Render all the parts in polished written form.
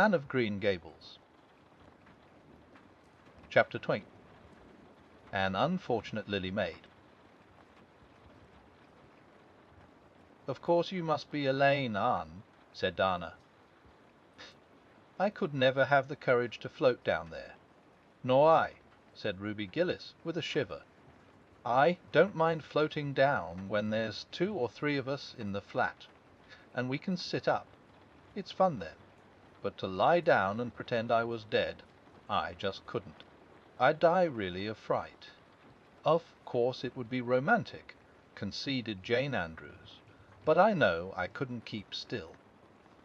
Anne of Green Gables. Chapter 20. An Unfortunate Lily Maid. "Of course you must be Elaine, Anne," said Diana. "I could never have the courage to float down there." "Nor I," said Ruby Gillis, with a shiver. "I don't mind floating down when there's 2 or 3 of us in the flat, and we can sit up. It's fun then. But to lie down and pretend I was dead, I just couldn't. I'd die really of fright. Of course it would be romantic," conceded Jane Andrews, "but I know I couldn't keep still.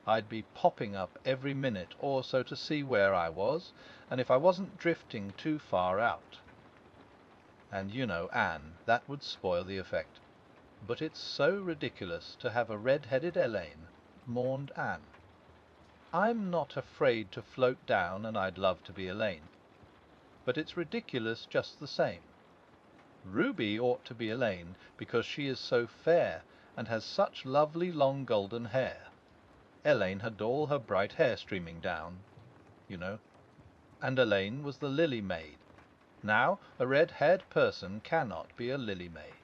I'd be popping up every minute or so to see where I was, and if I wasn't drifting too far out. And you know, Anne, that would spoil the effect. But it's so ridiculous to have a red-headed Elaine," mourned Anne. "I'm not afraid to float down, and I'd love to be Elaine. But it's ridiculous just the same. Ruby ought to be Elaine because she is so fair and has such lovely long golden hair. Elaine had all her bright hair streaming down, you know. And Elaine was the lily maid. Now, a red-haired person cannot be a lily maid."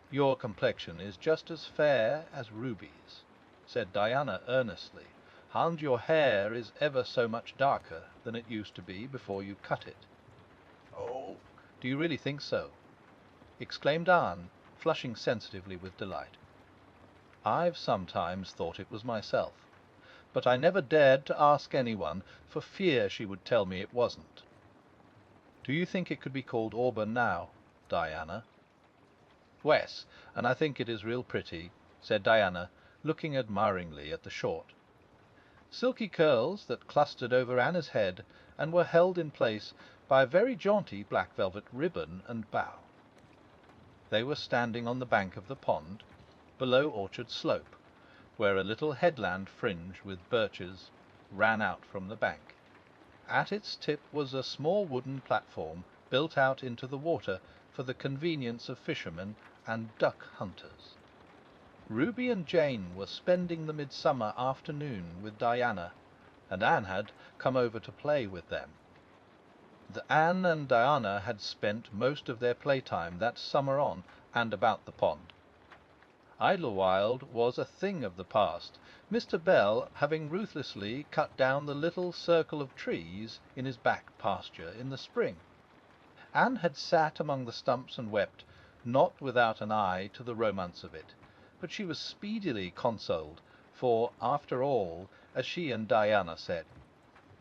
"Your complexion is just as fair as Ruby's," said Diana earnestly, "and your hair is ever so much darker than it used to be before you cut it." "Oh, do you really think so?" exclaimed Anne, flushing sensitively with delight. "I've sometimes thought it was myself, but I never dared to ask anyone for fear she would tell me it wasn't. Do you think it could be called auburn now, Diana?" "Wes, and I think it is real pretty," said Diana, looking admiringly at the short, silky curls that clustered over Anna's head and were held in place by a very jaunty black velvet ribbon and bow. They were standing on the bank of the pond, below Orchard Slope, where a little headland fringed with birches ran out from the bank. At its tip was a small wooden platform built out into the water for the convenience of fishermen and duck hunters. Ruby and Jane were spending the midsummer afternoon with Diana, and Anne had come over to play with them. Anne and Diana had spent most of their playtime that summer on and about the pond. Idlewild was a thing of the past, Mr. Bell having ruthlessly cut down the little circle of trees in his back pasture in the spring. Anne had sat among the stumps and wept, not without an eye to the romance of it, but she was speedily consoled, for, after all, as she and Diana said,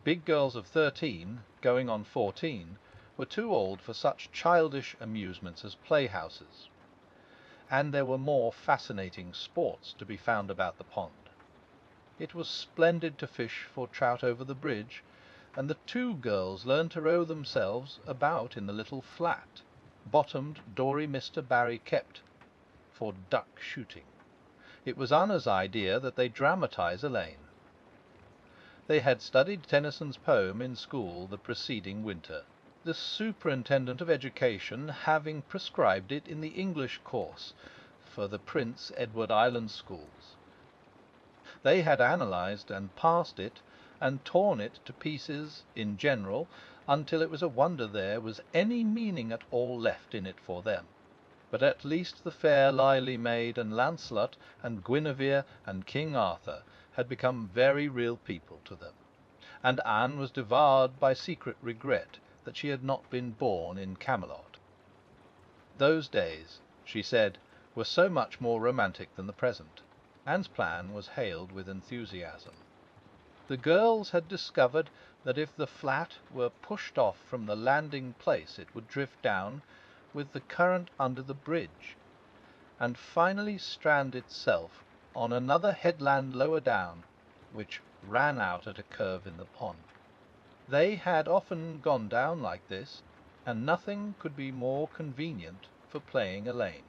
big girls of 13, going on 14, were too old for such childish amusements as playhouses, and there were more fascinating sports to be found about the pond. It was splendid to fish for trout over the bridge, and the 2 girls learned to row themselves about in the little flat, bottomed dory Mr. Barry kept, for duck shooting. It was Anna's idea that they dramatize Elaine. They had studied Tennyson's poem in school the preceding winter, the superintendent of education having prescribed it in the English course for the Prince Edward Island schools. They had analyzed and passed it, and torn it to pieces in general, until it was a wonder there was any meaning at all left in it for them. But at least the fair Lily Maid and Lancelot and Guinevere and King Arthur had become very real people to them, and Anne was devoured by secret regret that she had not been born in Camelot. Those days, she said, were so much more romantic than the present. Anne's plan was hailed with enthusiasm. The girls had discovered that if the flat were pushed off from the landing place it would drift down with the current under the bridge, and finally strand itself on another headland lower down, which ran out at a curve in the pond. They had often gone down like this, and nothing could be more convenient for playing Elaine.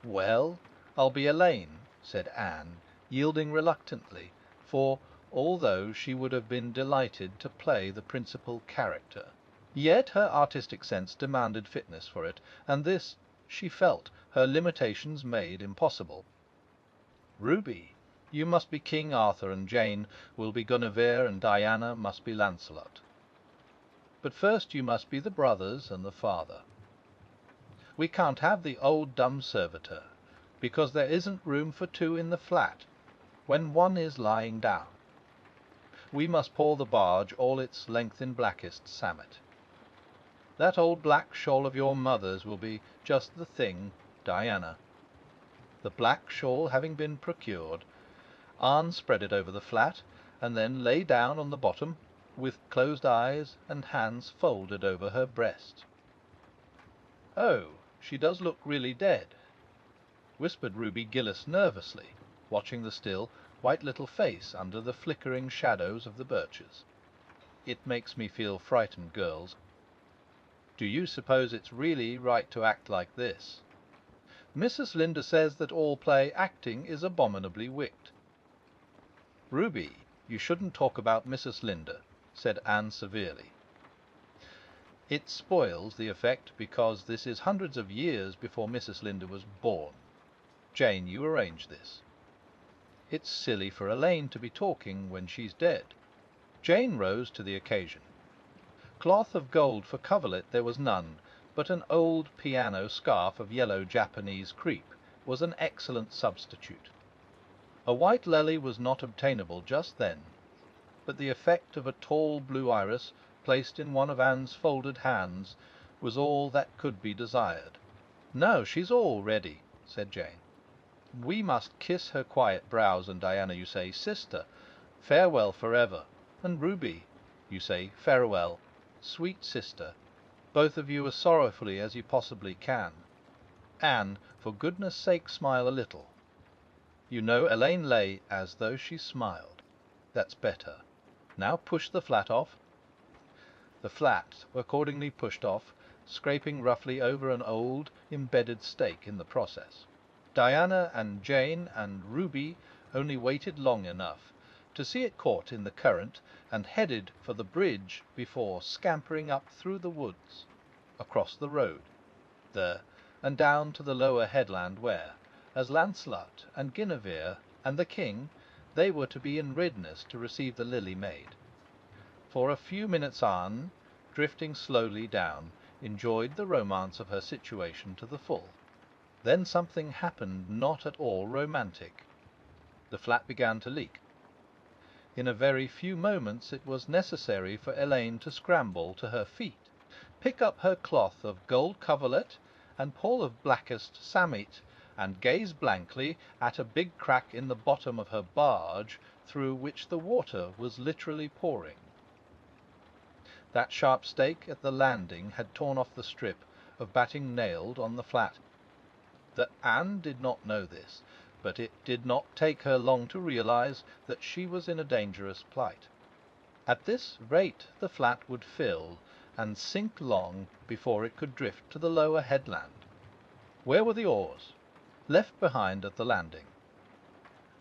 "Well, I'll be Elaine," said Anne, yielding reluctantly, for, although she would have been delighted to play the principal character, yet her artistic sense demanded fitness for it, and this, she felt, her limitations made impossible. Ruby, You must be King Arthur, and Jane will be Guinevere, and Diana must be Lancelot. But first you must be the brothers and the father. We can't have the old dumb servitor, because there isn't room for two in the flat, when one is lying down. We must pour the barge all its length in blackest sammet. That old black shawl of your mother's will be just the thing, Diana. The black shawl having been procured, Anne spread it over the flat, and then lay down on the bottom, with closed eyes and hands folded over her breast. "Oh, she does look really dead," whispered Ruby Gillis nervously, watching the still, white little face under the flickering shadows of the birches. "It makes me feel frightened, girls. Do you suppose it's really right to act like this? Mrs. Linder says that all play acting is abominably wicked." "Ruby, you shouldn't talk about Mrs. Linder," said Anne severely. "It spoils the effect, because this is hundreds of years before Mrs. Linder was born. Jane, you arrange this. It's silly for Elaine to be talking when she's dead." Jane rose to the occasion. Cloth of gold for coverlet there was none, but an old piano scarf of yellow Japanese crepe was an excellent substitute. A white lily was not obtainable just then, but the effect of a tall blue iris placed in one of Anne's folded hands was all that could be desired. "No, she's all ready," said Jane. "We must kiss her quiet brows, and Diana, you say, 'Sister, farewell forever,' and Ruby, you say, 'Farewell, sweet sister,' both of you as sorrowfully as you possibly can. Anne, for goodness' sake, smile a little. You know Elaine lay as though she smiled. That's better. Now push the flat off." The flat accordingly pushed off, scraping roughly over an old embedded stake in the process. Diana and Jane and Ruby only waited long enough to see it caught in the current and headed for the bridge before scampering up through the woods, across the road, there, and down to the lower headland where, as Lancelot and Guinevere and the king, they were to be in readiness to receive the Lily Maid. For a few minutes Anne, drifting slowly down, enjoyed the romance of her situation to the full. Then something happened not at all romantic. The flat began to leak. In a very few moments it was necessary for Elaine to scramble to her feet, pick up her cloth of gold coverlet and pall of blackest samite, and gaze blankly at a big crack in the bottom of her barge, through which the water was literally pouring. That sharp stake at the landing had torn off the strip of batting nailed on the flat. Anne did not know this, but it did not take her long to realize that she was in a dangerous plight. At this rate the flat would fill and sink long before it could drift to the lower headland. Where were the oars? Left behind at the landing.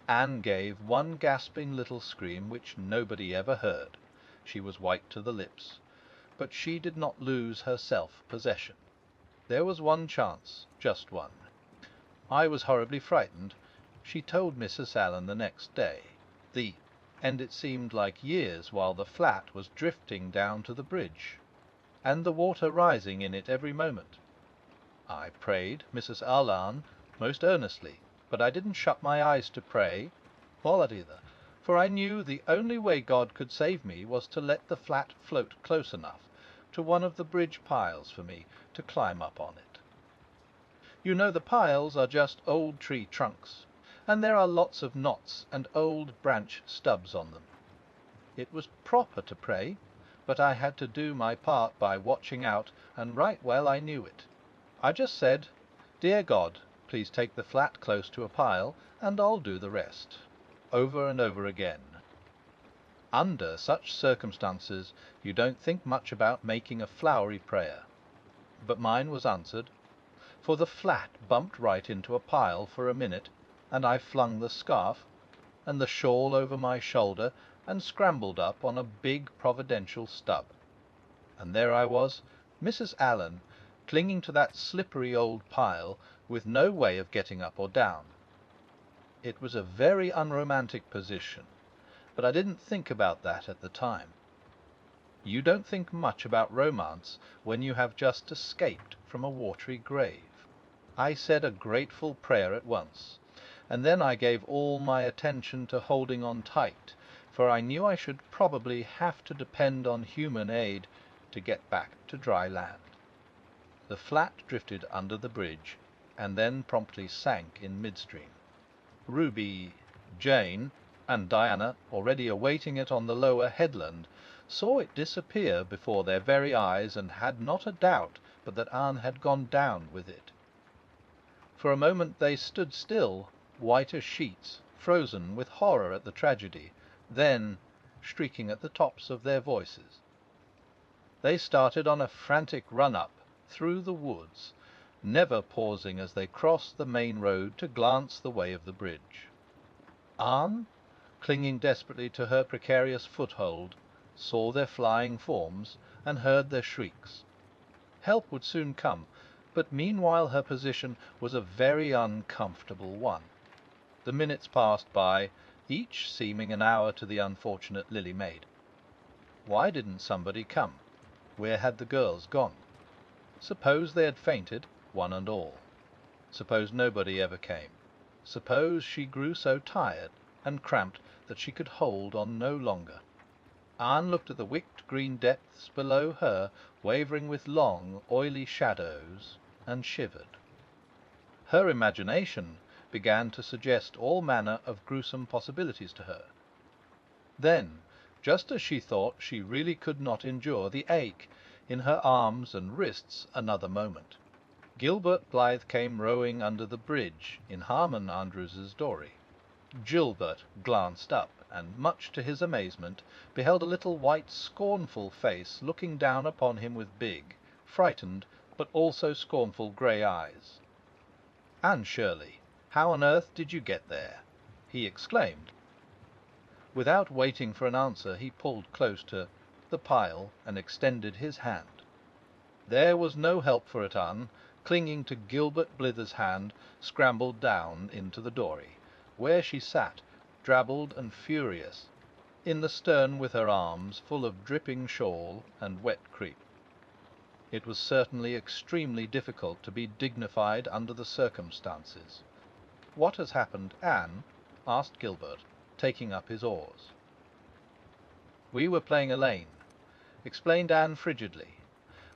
Anne gave one gasping little scream which nobody ever heard. She was white to the lips, but she did not lose her self-possession. There was one chance, just one. I was horribly frightened, she told Mrs. Allen the next day. And it seemed like years while the flat was drifting down to the bridge, and the water rising in it every moment. I prayed Mrs. Allen most earnestly, but I didn't shut my eyes to pray, or either, for I knew the only way God could save me was to let the flat float close enough to one of the bridge piles for me to climb up on it. You know the piles are just old tree trunks, and there are lots of knots and old branch stubs on them. It was proper to pray, but I had to do my part by watching out, and right well I knew it. I just said, "Dear God, please take the flat close to a pile, and I'll do the rest," over and over again. Under such circumstances you don't think much about making a flowery prayer, but mine was answered, for the flat bumped right into a pile for a minute, and I flung the scarf and the shawl over my shoulder and scrambled up on a big providential stub. And there I was, Mrs. Allen, clinging to that slippery old pile, with no way of getting up or down. It was a very unromantic position, but I didn't think about that at the time. You don't think much about romance when you have just escaped from a watery grave. I said a grateful prayer at once, and then I gave all my attention to holding on tight, for I knew I should probably have to depend on human aid to get back to dry land. The flat drifted under the bridge, and then promptly sank in midstream. Ruby, Jane, and Diana, already awaiting it on the lower headland, saw it disappear before their very eyes, and had not a doubt but that Anne had gone down with it. For a moment they stood still, white as sheets, frozen with horror at the tragedy, then shrieking at the tops of their voices. They started on a frantic run-up through the woods, never pausing as they crossed the main road to glance the way of the bridge. Anne, clinging desperately to her precarious foothold, saw their flying forms and heard their shrieks. Help would soon come, but meanwhile her position was a very uncomfortable one. The minutes passed by, each seeming an hour to the unfortunate Lily Maid. Why didn't somebody come? Where had the girls gone? Suppose they had fainted, one and all. Suppose nobody ever came. Suppose she grew so tired and cramped that she could hold on no longer. Anne looked at the wicked green depths below her, wavering with long, oily shadows, and shivered. Her imagination began to suggest all manner of gruesome possibilities to her. Then, just as she thought she really could not endure the ache in her arms and wrists another moment, Gilbert Blythe came rowing under the bridge in Harmon Andrews's dory. Gilbert glanced up, and, much to his amazement, beheld a little white, scornful face looking down upon him with big, frightened, but also scornful grey eyes. "Anne Shirley, how on earth did you get there?" he exclaimed. Without waiting for an answer, he pulled close to the pile and extended his hand. There was no help for it. Anne, clinging to Gilbert Blythe's hand, scrambled down into the dory, where she sat, drabbled and furious, in the stern with her arms full of dripping shawl and wet crepe. It was certainly extremely difficult to be dignified under the circumstances. "What has happened, Anne?" asked Gilbert, taking up his oars. "We were playing Elaine," explained Anne frigidly,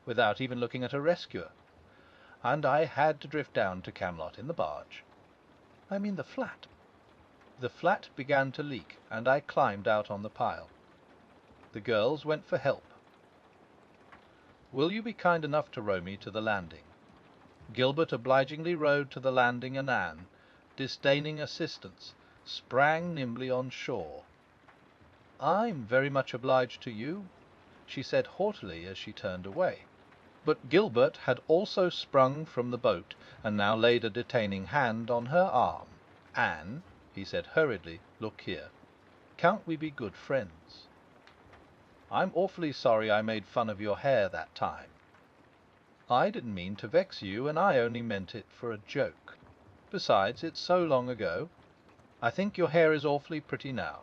without even looking at her rescuer, "and I had to drift down to Camelot in the barge." "I mean the flat." "The flat began to leak, and I climbed out on the pile. The girls went for help. Will you be kind enough to row me to the landing?" Gilbert obligingly rowed to the landing, and Anne, disdaining assistance, sprang nimbly on shore. "I'm very much obliged to you," she said haughtily as she turned away. But Gilbert had also sprung from the boat, and now laid a detaining hand on her arm. "Anne," he said hurriedly, "look here. Can't we be good friends? I'm awfully sorry I made fun of your hair that time. I didn't mean to vex you, and I only meant it for a joke. Besides, it's so long ago. I think your hair is awfully pretty now.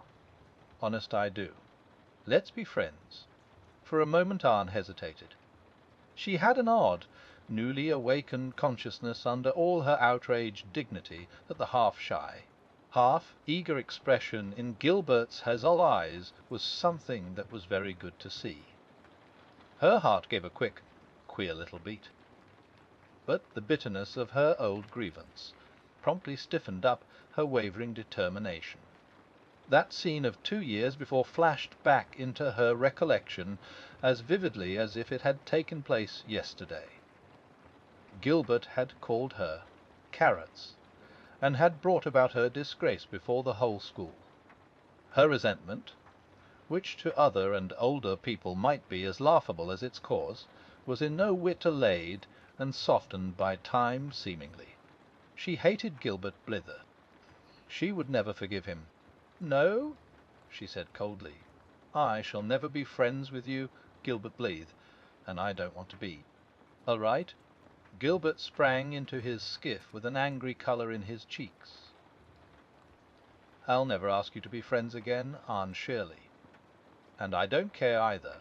Honest, I do. Let's be friends." For a moment Anne hesitated. She had an odd, newly awakened consciousness under all her outraged dignity that the half-shy, half-eager expression in Gilbert's hazel eyes was something that was very good to see. Her heart gave a quick, queer little beat. But the bitterness of her old grievance promptly stiffened up her wavering determination. That scene of 2 years before flashed back into her recollection as vividly as if it had taken place yesterday. Gilbert had called her carrots, and had brought about her disgrace before the whole school. Her resentment, which to other and older people might be as laughable as its cause, was in no whit allayed and softened by time seemingly. She hated Gilbert Blythe. She would never forgive him. "No," she said coldly, "I shall never be friends with you, Gilbert Blythe, and I don't want to be." "All right." Gilbert sprang into his skiff with an angry colour in his cheeks. I'll never ask you to be friends again, Aunt Shirley. And I don't care either."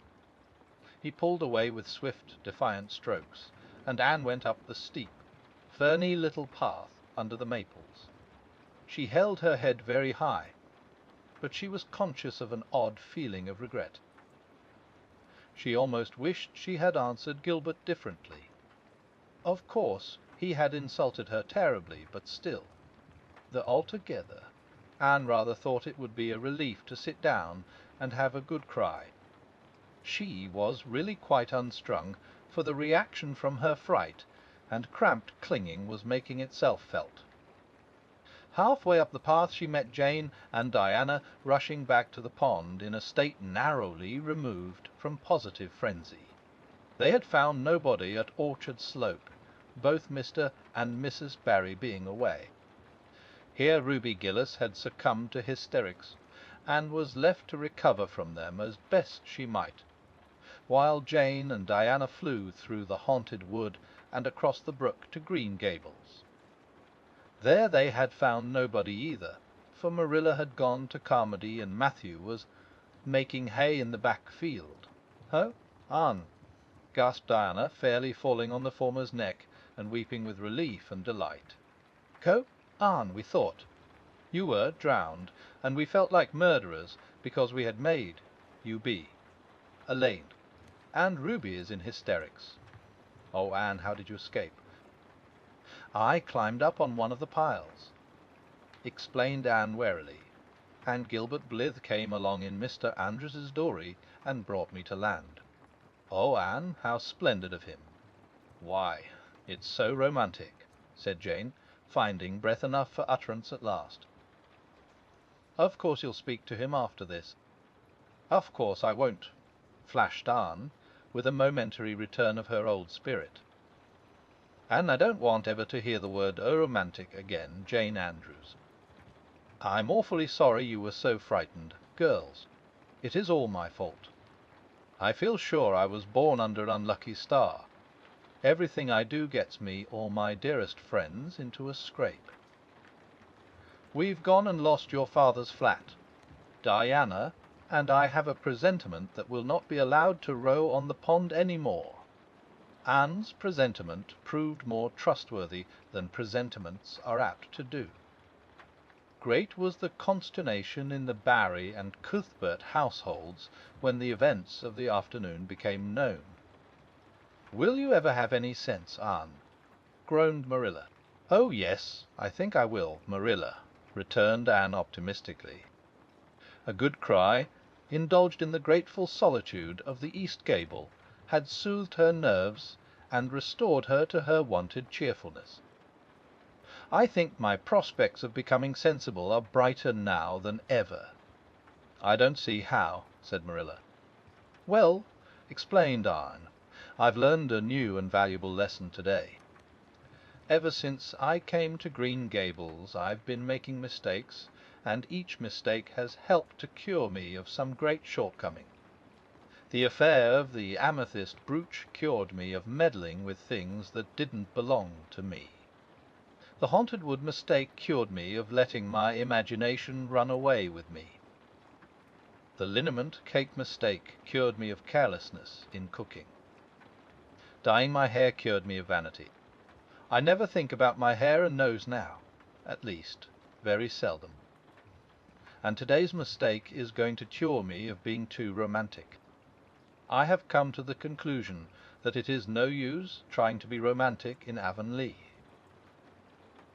He pulled away with swift, defiant strokes, and Anne went up the steep, ferny little path under the maples. She held her head very high, but she was conscious of an odd feeling of regret. She almost wished she had answered Gilbert differently. Of course, he had insulted her terribly, but still, altogether, Anne rather thought it would be a relief to sit down and have a good cry. She was really quite unstrung, for the reaction from her fright and cramped clinging was making itself felt. Halfway up the path she met Jane and Diana rushing back to the pond in a state narrowly removed from positive frenzy. They had found nobody at Orchard Slope, both Mr. and Mrs. Barry being away. Here Ruby Gillis had succumbed to hysterics, and was left to recover from them as best she might, while Jane and Diana flew through the haunted wood and across the brook to Green Gables. There they had found nobody either, for Marilla had gone to Carmody and Matthew was making hay in the back field. "Oh, Anne!" gasped Diana, fairly falling on the former's neck and weeping with relief and delight. "Go, Anne, we thought. You were drowned, and we felt like murderers because we had made you be. Elaine. And Ruby is in hysterics." "Oh, Anne, how did you escape?" "I climbed up on one of the piles," explained Anne warily, "and Gilbert Blythe came along in Mr. Andrews's dory and brought me to land." "Oh, Anne, how splendid of him!" "Why, it's so romantic," said Jane, finding breath enough for utterance at last. "Of course you'll speak to him after this." "Of course I won't," flashed Anne, with a momentary return of her old spirit. "And I don't want ever to hear the word romantic again, Jane Andrews. I'm awfully sorry you were so frightened. Girls, it is all my fault. I feel sure I was born under an unlucky star. Everything I do gets me or my dearest friends into a scrape. We've gone and lost your father's flat. Diana and I have a presentiment that we'll not be allowed to row on the pond any more." Anne's presentiment proved more trustworthy than presentiments are apt to do. Great was the consternation in the Barry and Cuthbert households when the events of the afternoon became known. "Will you ever have any sense, Anne?" groaned Marilla. "Oh, yes, I think I will, Marilla," returned Anne optimistically. A good cry, indulged in the grateful solitude of the east gable, had soothed her nerves and restored her to her wonted cheerfulness. "I think my prospects of becoming sensible are brighter now than ever." "I don't see how," said Marilla. "Well," explained Anne, "I've learned a new and valuable lesson today. Ever since I came to Green Gables I've been making mistakes, and each mistake has helped to cure me of some great shortcoming. The affair of the amethyst brooch cured me of meddling with things that didn't belong to me. The haunted wood mistake cured me of letting my imagination run away with me. The liniment cake mistake cured me of carelessness in cooking. Dyeing my hair cured me of vanity. I never think about my hair and nose now, at least, very seldom. And today's mistake is going to cure me of being too romantic. I have come to the conclusion that it is no use trying to be romantic in Avonlea.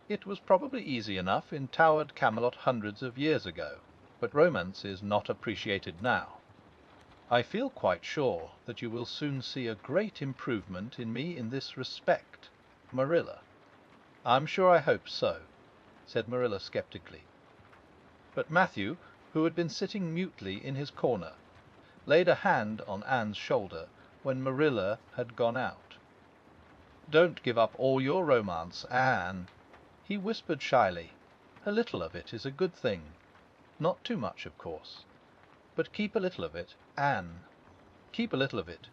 It was probably easy enough in towered Camelot hundreds of years ago, but romance is not appreciated now. I feel quite sure that you will soon see a great improvement in me in this respect, Marilla." "I'm sure I hope so," said Marilla sceptically. But Matthew, who had been sitting mutely in his corner, laid a hand on Anne's shoulder when Marilla had gone out. "Don't give up all your romance, Anne," he whispered shyly. "A little of it is a good thing. Not too much, of course. But keep a little of it, Anne. Keep a little of it,